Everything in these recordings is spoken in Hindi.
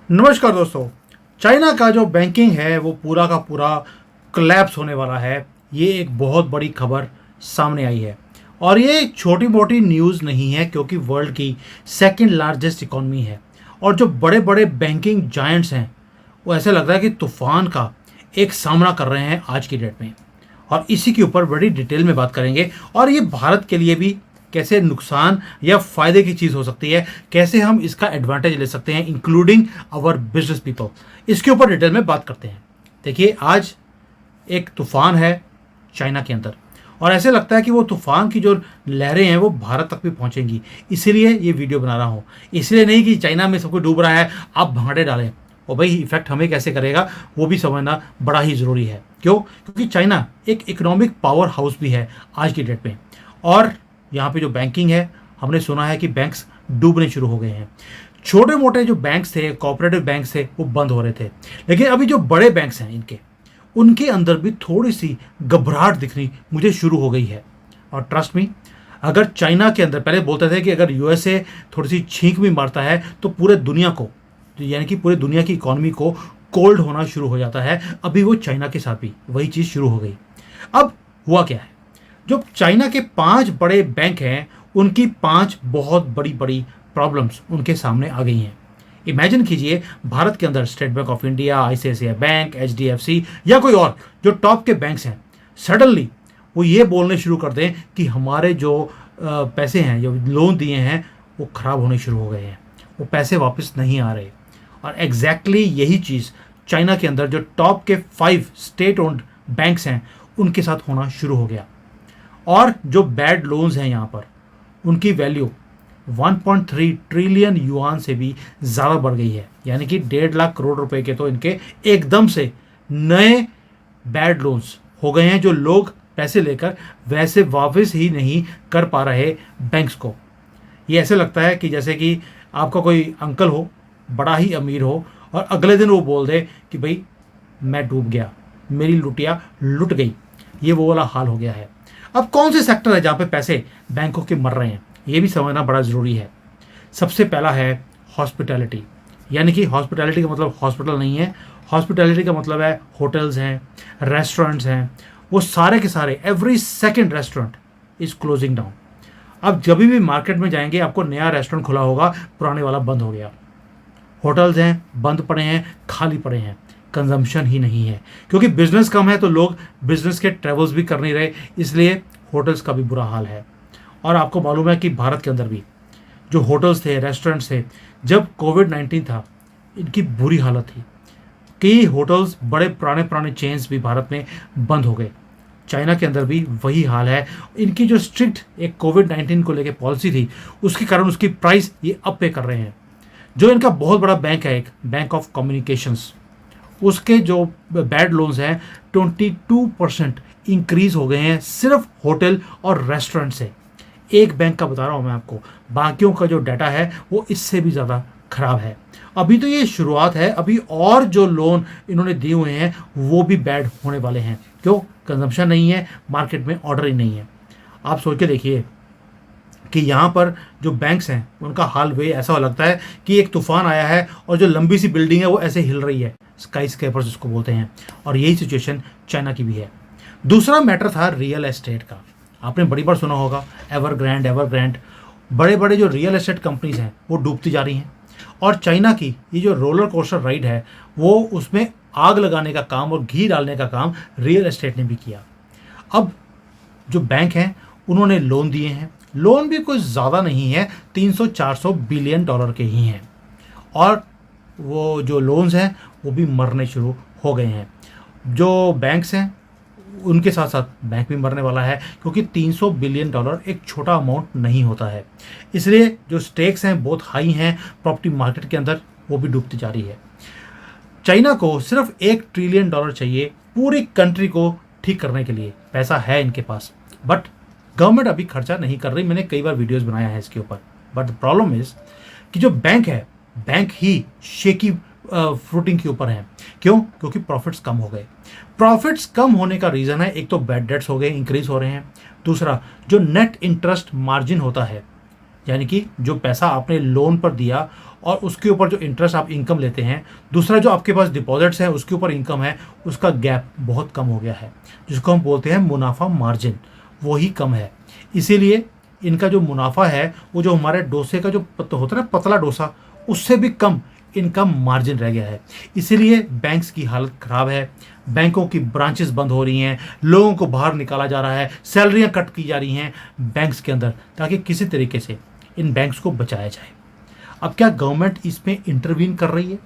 नमस्कार दोस्तों। चाइना का जो बैंकिंग है वो पूरा का पूरा कोलैप्स होने वाला है। ये एक बहुत बड़ी खबर सामने आई है और ये एक छोटी मोटी न्यूज़ नहीं है, क्योंकि वर्ल्ड की सेकंड लार्जेस्ट इकॉनमी है और जो बड़े बड़े बैंकिंग जायंट्स हैं वो ऐसे लग रहा है कि तूफान का एक सामना कर रहे हैं आज की डेट में। और इसी के ऊपर बड़ी डिटेल में बात करेंगे और ये भारत के लिए भी कैसे नुकसान या फायदे की चीज़ हो सकती है, कैसे हम इसका एडवांटेज ले सकते हैं, इंक्लूडिंग आवर बिजनेस पीपल। इसके ऊपर डिटेल में बात करते हैं। देखिए, आज एक तूफान है चाइना के अंदर और ऐसे लगता है कि वो तूफान की जो लहरें हैं वो भारत तक भी पहुंचेंगी। इसीलिए ये वीडियो बना रहा हूँ। इसलिए नहीं कि चाइना में सब कुछ डूब रहा है आप भांडे डालें, और भाई इफेक्ट हमें कैसे करेगा वो भी समझना बड़ा ही ज़रूरी है। क्यों? क्योंकि चाइना एक इकोनॉमिक पावर हाउस भी है आज की डेट में। और यहाँ पे जो बैंकिंग है, हमने सुना है कि बैंक्स डूबने शुरू हो गए हैं। छोटे मोटे जो बैंक्स थे, कोऑपरेटिव बैंक्स थे, वो बंद हो रहे थे। लेकिन अभी जो बड़े बैंक्स हैं उनके अंदर भी थोड़ी सी घबराहट दिखनी मुझे शुरू हो गई है। और ट्रस्ट मी, अगर चाइना के अंदर पहले बोलते थे कि अगर यूएसए थोड़ी सी छींक भी मारता है तो पूरे दुनिया को, यानी कि पूरे दुनिया की इकोनॉमी को कोल्ड होना शुरू हो जाता है, अभी वो चाइना के साथ भी वही चीज़ शुरू हो गई। अब हुआ क्या है, जो चाइना के 5 बड़े बैंक हैं उनकी 5 बहुत बड़ी बड़ी प्रॉब्लम्स उनके सामने आ गई हैं। इमेजिन कीजिए, भारत के अंदर state bank of India, ICICI bank, HDFC या कोई और जो टॉप के बैंक्स हैं, सडनली वो ये बोलने शुरू कर दें कि हमारे जो पैसे हैं, जो लोन दिए हैं, वो ख़राब होने शुरू हो गए हैं, वो पैसे वापस नहीं आ रहे। और एग्जैक्टली यही चीज़ चाइना के अंदर जो टॉप के 5 स्टेट ओन्ड बैंक्स हैं उनके साथ होना शुरू हो गया। और जो बैड लोन्स हैं यहाँ पर, उनकी वैल्यू 1.3 ट्रिलियन युआन से भी ज़्यादा बढ़ गई है। यानी कि 1.5 लाख करोड़ रुपए के तो इनके एकदम से नए बैड लोन्स हो गए हैं, जो लोग पैसे लेकर वैसे वापस ही नहीं कर पा रहे बैंक्स को। ये ऐसे लगता है कि जैसे कि आपका कोई अंकल हो, बड़ा ही अमीर हो, और अगले दिन वो बोल दे कि भाई मैं डूब गया, मेरी लुटिया लुट गई। ये वो वाला हाल हो गया है। अब कौन से सेक्टर है जहाँ पे पैसे बैंकों के मर रहे हैं, ये भी समझना बड़ा ज़रूरी है। सबसे पहला है हॉस्पिटैलिटी। यानी कि हॉस्पिटैलिटी का मतलब हॉस्पिटल नहीं है, हॉस्पिटैलिटी का मतलब है होटल्स हैं, रेस्टोरेंट्स हैं, वो सारे के सारे, every second restaurant is closing down. अब जब भी मार्केट में जाएंगे आपको नया रेस्टोरेंट खुला होगा, पुराने वाला बंद हो गया। होटल्स हैं बंद पड़े हैं, खाली पड़े हैं, कंजम्पशन ही नहीं है, क्योंकि बिजनेस कम है तो लोग बिजनेस के ट्रेवल्स भी कर नहीं रहे, इसलिए होटल्स का भी बुरा हाल है। और आपको मालूम है कि भारत के अंदर भी जो होटल्स थे, रेस्टोरेंट्स थे, जब कोविड-19 था इनकी बुरी हालत थी। कई होटल्स, बड़े पुराने पुराने चेन्स भी भारत में बंद हो गए। चाइना के अंदर भी वही हाल है। इनकी जो स्ट्रिक्ट एक कोविड-19 को लेकर पॉलिसी थी, उसके कारण उसकी प्राइस ये अप पे कर रहे हैं। जो इनका बहुत बड़ा बैंक है, एक बैंक ऑफ कम्युनिकेशंस, उसके जो बैड लोन्स हैं 22% इंक्रीज हो गए हैं सिर्फ होटल और रेस्टोरेंट से। एक बैंक का बता रहा हूँ मैं आपको, बाकियों का जो डाटा है वो इससे भी ज़्यादा खराब है। अभी तो ये शुरुआत है, अभी और जो लोन इन्होंने दिए हुए हैं वो भी बैड होने वाले हैं। क्यों? कंजम्पशन नहीं है, मार्केट में ऑर्डर ही नहीं है। आप सोच के देखिए कि यहाँ पर जो बैंक्स हैं उनका हाल वे ऐसा लगता है कि एक तूफान आया है और जो लंबी सी बिल्डिंग है वो ऐसे हिल रही है, स्काई स्केपर्स जिसको बोलते हैं। और यही सिचुएशन चाइना की भी है। दूसरा मैटर था रियल एस्टेट का। आपने बड़ी बार सुना होगा एवरग्रैंड, बड़े बड़े जो रियल एस्टेट कंपनीज हैं वो डूबती जा रही हैं। और चाइना की ये जो रोलर कोस्टर राइड है, वो उसमें आग लगाने का काम और घी डालने का काम रियल एस्टेट ने भी किया। अब जो बैंक हैं उन्होंने लोन दिए हैं, लोन भी कुछ ज़्यादा नहीं है, 300-400 बिलियन डॉलर के ही हैं। और वो जो लोन्स हैं वो भी मरने शुरू हो गए हैं। जो बैंक्स हैं उनके साथ साथ बैंक भी मरने वाला है, क्योंकि 300 बिलियन डॉलर एक छोटा अमाउंट नहीं होता है। इसलिए जो स्टेक्स हैं बहुत हाई हैं प्रॉपर्टी मार्केट के अंदर, वो भी डूबती जा रही है। चाइना को सिर्फ 1 ट्रिलियन डॉलर चाहिए पूरी कंट्री को ठीक करने के लिए। पैसा है इनके पास, बट गवर्नमेंट अभी खर्चा नहीं कर रही। मैंने कई बार वीडियोस बनाया है इसके ऊपर। बट द प्रॉब्लम इज कि जो बैंक है, बैंक ही शेकी फ्रूटिंग के ऊपर है। क्यों? क्योंकि प्रॉफिट्स कम हो गए। प्रॉफिट्स कम होने का रीज़न है, एक तो बैड डेट्स हो गए, इंक्रीज हो रहे हैं। दूसरा, जो नेट इंटरेस्ट मार्जिन होता है, यानी कि जो पैसा आपने लोन पर दिया और उसके ऊपर जो इंटरेस्ट आप इनकम लेते हैं, दूसरा जो आपके पास डिपॉजिट्स है उसके ऊपर इनकम है, उसका गैप बहुत कम हो गया है, जिसको हम बोलते हैं मुनाफा मार्जिन, वही कम है। इसीलिए इनका जो मुनाफा है वो जो हमारे डोसे का जो होता है ना पतला डोसा, उससे भी कम इनका मार्जिन रह गया है। इसीलिए बैंक्स की हालत खराब है, बैंकों की ब्रांचेस बंद हो रही हैं, लोगों को बाहर निकाला जा रहा है, सैलरियां कट की जा रही हैं बैंक्स के अंदर, ताकि किसी तरीके से इन बैंक्स को बचाया जाए। अब क्या गवर्नमेंट इसमें इंटरवीन कर रही है?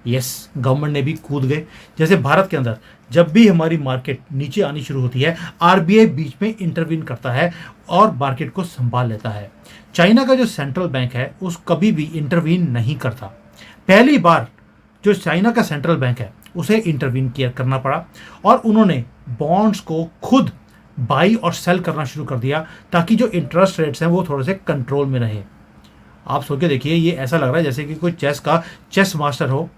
यस, गवर्नमेंट ने भी कूद गए। जैसे भारत के अंदर जब भी हमारी मार्केट नीचे आनी शुरू होती है, आरबीआई बीच में इंटरवीन करता है और मार्केट को संभाल लेता है। चाइना का जो सेंट्रल बैंक है उस कभी भी इंटरवीन नहीं करता। पहली बार जो चाइना का सेंट्रल बैंक है उसे इंटरवीन किया करना पड़ा और उन्होंने बॉन्ड्स को खुद बाई और सेल करना शुरू कर दिया, ताकि जो इंटरेस्ट रेट्स हैं वो थोड़े से कंट्रोल में रहे। आप सोच के देखिए, ये ऐसा लग रहा है जैसे कि कोई चेस का चेस मास्टर हो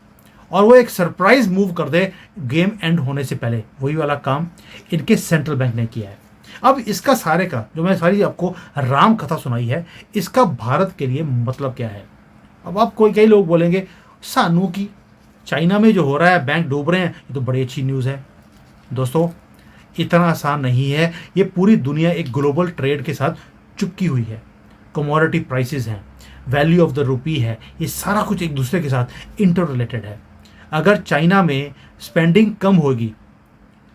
और वो एक सरप्राइज मूव कर दे गेम एंड होने से पहले। वही वाला काम इनके सेंट्रल बैंक ने किया है। अब इसका सारे का जो मैं सारी आपको राम कथा सुनाई है, इसका भारत के लिए मतलब क्या है? अब आप कई लोग बोलेंगे सानू की चाइना में जो हो रहा है, बैंक डूब रहे हैं, ये तो बड़ी अच्छी न्यूज़ है। दोस्तों, इतना आसान नहीं है। ये पूरी दुनिया एक ग्लोबल ट्रेड के साथ चिपकी हुई है। कमोडिटी प्राइसेस हैं, वैल्यू ऑफ द रुपी है, ये सारा कुछ एक दूसरे के साथ इंटर रिलेटेड है। अगर चाइना में स्पेंडिंग कम होगी,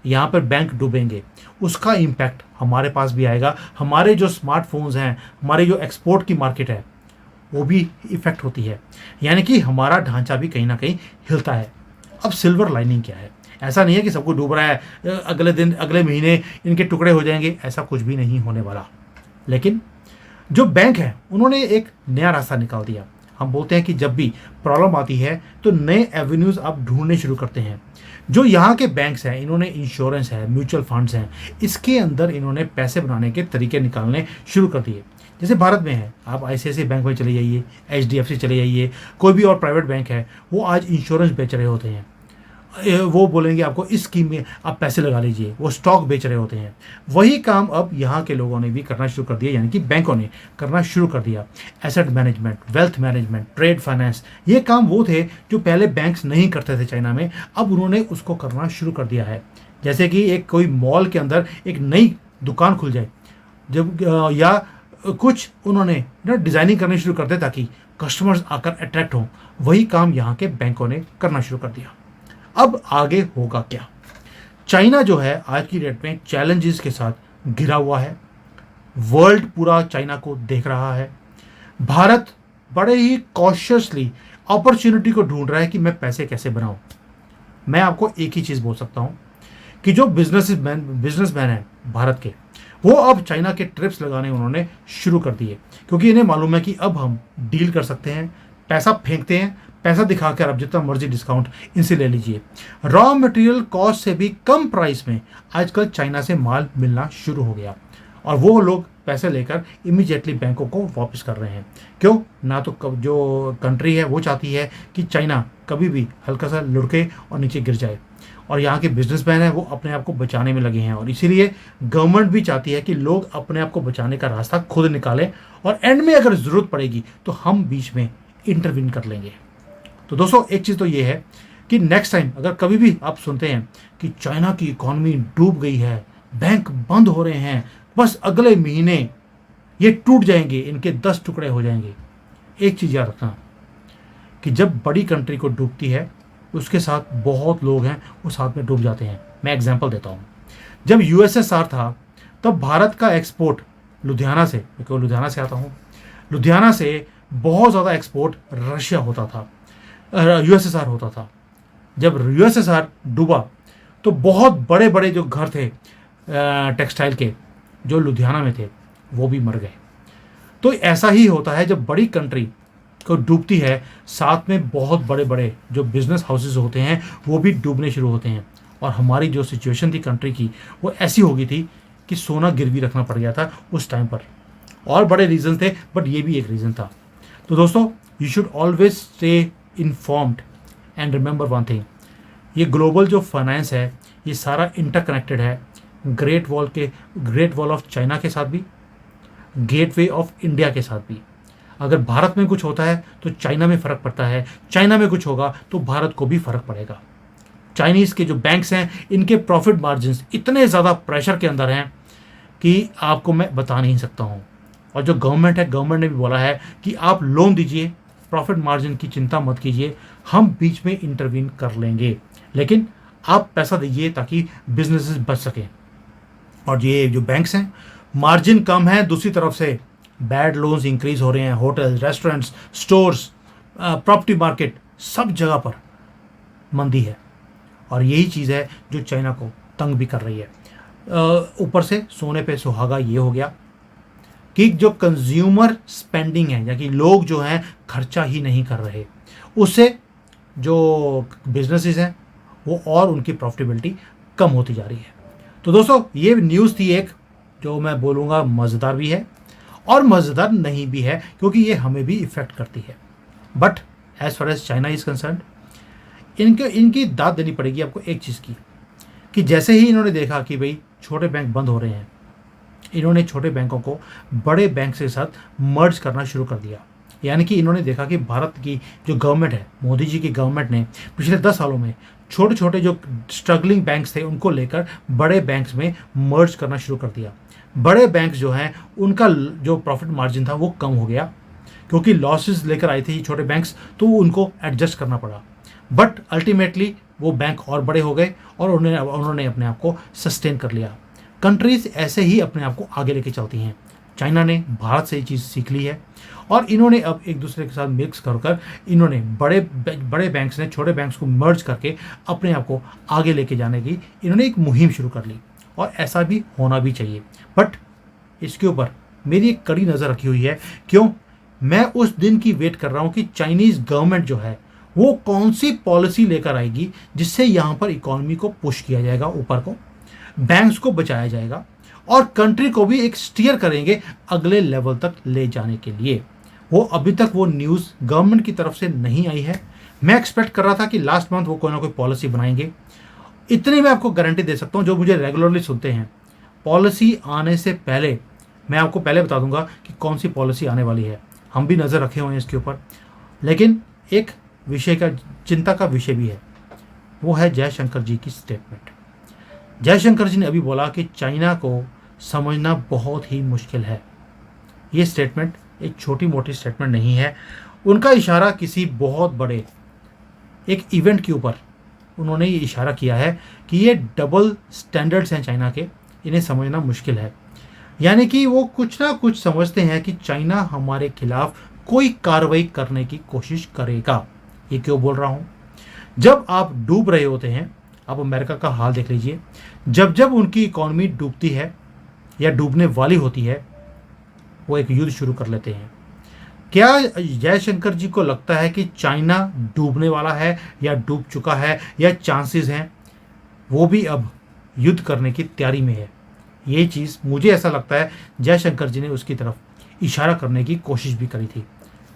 यहाँ पर बैंक डूबेंगे, उसका इम्पैक्ट हमारे पास भी आएगा। हमारे जो स्मार्टफोन्स हैं, हमारे जो एक्सपोर्ट की मार्केट है, वो भी इफेक्ट होती है। यानी कि हमारा ढांचा भी कहीं ना कहीं हिलता है। अब सिल्वर लाइनिंग क्या है? ऐसा नहीं है कि सब कुछ डूब रहा है, अगले दिन अगले महीने इनके टुकड़े हो जाएंगे, ऐसा कुछ भी नहीं होने वाला। लेकिन जो बैंक है उन्होंने एक नया रास्ता निकाल दिया। हम बोलते हैं कि जब भी प्रॉब्लम आती है तो नए एवेन्यूज़ आप ढूंढने शुरू करते हैं। जो यहाँ के बैंक्स हैं, इन्होंने इंश्योरेंस है, म्यूचुअल फंड्स हैं, इसके अंदर इन्होंने पैसे बनाने के तरीके निकालने शुरू कर दिए। जैसे भारत में है, आप आईसीआईसीआई बैंक में चले जाइए, एचडीएफसी चले जाइए, कोई भी और प्राइवेट बैंक है, वो आज इंश्योरेंस बेच रहे होते हैं। वो बोलेंगे आपको इस स्कीम में आप पैसे लगा लीजिए, वो स्टॉक बेच रहे होते हैं। वही काम अब यहाँ के लोगों ने भी करना शुरू कर दिया, यानी कि बैंकों ने करना शुरू कर दिया। Asset management, wealth management, trade finance, ये काम वो थे जो पहले बैंक्स नहीं करते थे चाइना में, अब उन्होंने उसको करना शुरू कर दिया है। जैसे कि एक कोई मॉल के अंदर एक नई दुकान खुल जाए, जब या कुछ उन्होंने डिज़ाइनिंग करनी शुरू कर दे ताकि कस्टमर्स आकर अट्रैक्ट हों, वही काम यहाँ के बैंकों ने करना शुरू कर दिया। अब आगे होगा क्या? चाइना जो है आज की डेट में चैलेंजेस के साथ घिरा हुआ है। वर्ल्ड पूरा चाइना को देख रहा है। भारत बड़े ही कॉशियसली अपॉर्चुनिटी को ढूंढ रहा है कि मैं पैसे कैसे बनाऊं। मैं आपको एक ही चीज़ बोल सकता हूं कि जो बिजनेसमैन है भारत के, वो अब चाइना के ट्रिप्स लगाने उन्होंने शुरू कर दिए, क्योंकि इन्हें मालूम है कि अब हम डील कर सकते हैं। पैसा फेंकते हैं, पैसा दिखाकर आप जितना मर्जी डिस्काउंट इनसे ले लीजिए। रॉ मटेरियल कॉस्ट से भी कम प्राइस में आजकल चाइना से माल मिलना शुरू हो गया और वो लोग पैसे लेकर इमीडिएटली बैंकों को वापस कर रहे हैं। क्यों? ना तो जो कंट्री है वो चाहती है कि चाइना कभी भी हल्का सा लुढ़के और नीचे गिर जाए, और यहाँ के बिजनेसमैन हैं वो अपने आप को बचाने में लगे हैं, और इसीलिए गवर्नमेंट भी चाहती है कि लोग अपने आप को बचाने का रास्ता खुद निकालें, और एंड में अगर ज़रूरत पड़ेगी तो हम बीच में इंटरवीन कर लेंगे। तो दोस्तों, एक चीज़ तो ये है कि नेक्स्ट टाइम अगर कभी भी आप सुनते हैं कि चाइना की इकॉनमी डूब गई है, बैंक बंद हो रहे हैं, बस अगले महीने ये टूट जाएंगे, इनके 10 टुकड़े हो जाएंगे, एक चीज़ याद रखना कि जब बड़ी कंट्री को डूबती है उसके साथ बहुत लोग हैं वो साथ में डूब जाते हैं। मैं एग्जांपल देता हूँ। जब यूएसएसआर था तब भारत का एक्सपोर्ट लुधियाना से, मैं लुधियाना से आता हूँ, लुधियाना से बहुत ज़्यादा एक्सपोर्ट रशिया होता था, यूएसएसआर होता था। जब यूएसएसआर डूबा तो बहुत बड़े बड़े जो घर थे टेक्सटाइल के, जो लुधियाना में थे, वो भी मर गए। तो ऐसा ही होता है, जब बड़ी कंट्री को डूबती है, साथ में बहुत बड़े बड़े जो बिजनेस हाउसेस होते हैं वो भी डूबने शुरू होते हैं। और हमारी जो सिचुएशन थी कंट्री की, वो ऐसी हो गई थी कि सोना गिरवी रखना पड़ गया था उस टाइम पर। और बड़े रीजन थे, बट ये भी एक रीज़न था। तो दोस्तों, you should always stay informed and remember one thing, ये ग्लोबल जो फाइनेंस है ये सारा इंटरकनेक्टेड है। ग्रेट वॉल ऑफ चाइना के साथ भी, गेटवे ऑफ इंडिया के साथ भी। अगर भारत में कुछ होता है तो चाइना में फ़र्क पड़ता है, चाइना में कुछ होगा तो भारत को भी फ़र्क पड़ेगा। चाइनीज़ के जो बैंक्स हैं इनके प्रॉफिट मार्जिन्स इतने ज़्यादा प्रेशर के अंदर हैं कि आपको मैं बता नहीं सकता हूँ। और जो गवर्नमेंट है, गवर्नमेंट ने भी बोला है कि आप लोन दीजिए, प्रॉफिट मार्जिन की चिंता मत कीजिए, हम बीच में इंटरवीन कर लेंगे, लेकिन आप पैसा दीजिए ताकि बिजनेसेस बच सकें। और ये जो बैंक्स हैं मार्जिन कम है, दूसरी तरफ से बैड लोन्स इंक्रीज हो रहे हैं, hotel, restaurants, stores, property market, सब जगह पर मंदी है। और यही चीज़ है जो चाइना को तंग भी कर रही है। ऊपर से सोने पे सुहागा ये हो गया कि जो कंज्यूमर स्पेंडिंग है, या कि लोग जो हैं खर्चा ही नहीं कर रहे, उससे जो बिजनेसेस हैं वो और उनकी प्रॉफिटेबिलिटी कम होती जा रही है। तो दोस्तों ये न्यूज़ थी एक, जो मैं बोलूँगा मज़ेदार भी है और मज़ेदार नहीं भी है, क्योंकि ये हमें भी इफ़ेक्ट करती है। But as far as China is concern, इनकी दाद देनी पड़ेगी आपको एक चीज़ की, कि जैसे ही इन्होंने देखा कि भाई छोटे बैंक बंद हो रहे हैं, इन्होंने छोटे बैंकों को बड़े बैंक के साथ मर्ज करना शुरू कर दिया। यानी कि इन्होंने देखा कि भारत की जो गवर्नमेंट है, मोदी जी की गवर्नमेंट ने पिछले 10 सालों में छोटे छोटे जो स्ट्रगलिंग बैंक्स थे उनको लेकर बड़े बैंक्स में मर्ज करना शुरू कर दिया। बड़े बैंक जो हैं उनका जो प्रॉफिट मार्जिन था वो कम हो गया, क्योंकि लॉसेस लेकर आए थे ये छोटे बैंक्स, तो उनको एडजस्ट करना पड़ा। बट अल्टीमेटली वो बैंक और बड़े हो गए और उन्होंने अपने आप को सस्टेन कर लिया। कंट्रीज ऐसे ही अपने आप को आगे लेके चलती हैं। चाइना ने भारत से ये चीज़ सीख ली है और इन्होंने अब एक दूसरे के साथ मिक्स कर इन्होंने बड़े बैंक्स ने छोटे बैंक्स को मर्ज करके अपने आप को आगे लेके जाने की इन्होंने एक मुहिम शुरू कर ली, और ऐसा भी होना भी चाहिए। बट इसके ऊपर मेरी एक कड़ी नज़र रखी हुई है। क्यों? मैं उस दिन की वेट कर रहा हूँ कि चाइनीज़ गवर्नमेंट जो है वो कौन सी पॉलिसी लेकर आएगी जिससे यहाँ पर इकोनॉमी को पुश किया जाएगा, ऊपर को बैंक्स को बचाया जाएगा और कंट्री को भी एक स्टीयर करेंगे अगले लेवल तक ले जाने के लिए। वो अभी तक वो न्यूज़ गवर्नमेंट की तरफ से नहीं आई है। मैं एक्सपेक्ट कर रहा था कि लास्ट मंथ वो कोई ना कोई पॉलिसी बनाएंगे। इतनी मैं आपको गारंटी दे सकता हूँ, जो मुझे रेगुलरली सुनते हैं, पॉलिसी आने से पहले मैं आपको पहले बता दूंगा कि कौन सी पॉलिसी आने वाली है। हम भी नज़र रखे हुए हैं इसके ऊपर। लेकिन एक विषय का चिंता का विषय भी है, वो है जयशंकर जी की स्टेटमेंट। जयशंकर जी ने अभी बोला कि चाइना को समझना बहुत ही मुश्किल है। ये स्टेटमेंट एक छोटी मोटी स्टेटमेंट नहीं है। उनका इशारा किसी बहुत बड़े एक इवेंट के ऊपर उन्होंने ये इशारा किया है कि ये डबल स्टैंडर्ड्स हैं चाइना के, इन्हें समझना मुश्किल है। यानी कि वो कुछ ना कुछ समझते हैं कि चाइना हमारे खिलाफ कोई कार्रवाई करने की कोशिश करेगा। ये क्यों बोल रहा हूँ? जब आप डूब रहे होते हैं, आप अमेरिका का हाल देख लीजिए, जब जब उनकी इकॉनमी डूबती है या डूबने वाली होती है, वो एक युद्ध शुरू कर लेते हैं। क्या जयशंकर जी को लगता है कि चाइना डूबने वाला है या डूब चुका है या चांसेस हैं वो भी अब युद्ध करने की तैयारी में है? ये चीज़ मुझे ऐसा लगता है जयशंकर जी ने उसकी तरफ इशारा करने की कोशिश भी करी थी।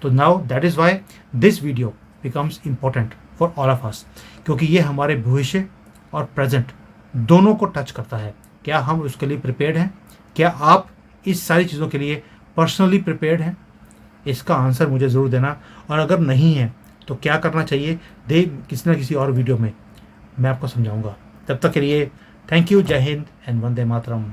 तो now that is why this video becomes important for all of us, क्योंकि ये हमारे भविष्य और प्रेजेंट दोनों को टच करता है। क्या हम उसके लिए प्रिपेयर्ड हैं? क्या आप इस सारी चीज़ों के लिए पर्सनली प्रिपेयर्ड हैं? इसका आंसर मुझे ज़रूर देना, और अगर नहीं है तो क्या करना चाहिए किसी न किसी और वीडियो में मैं आपको समझाऊंगा। तब तक के लिए थैंक यू, जय हिंद एंड वंदे मातरम।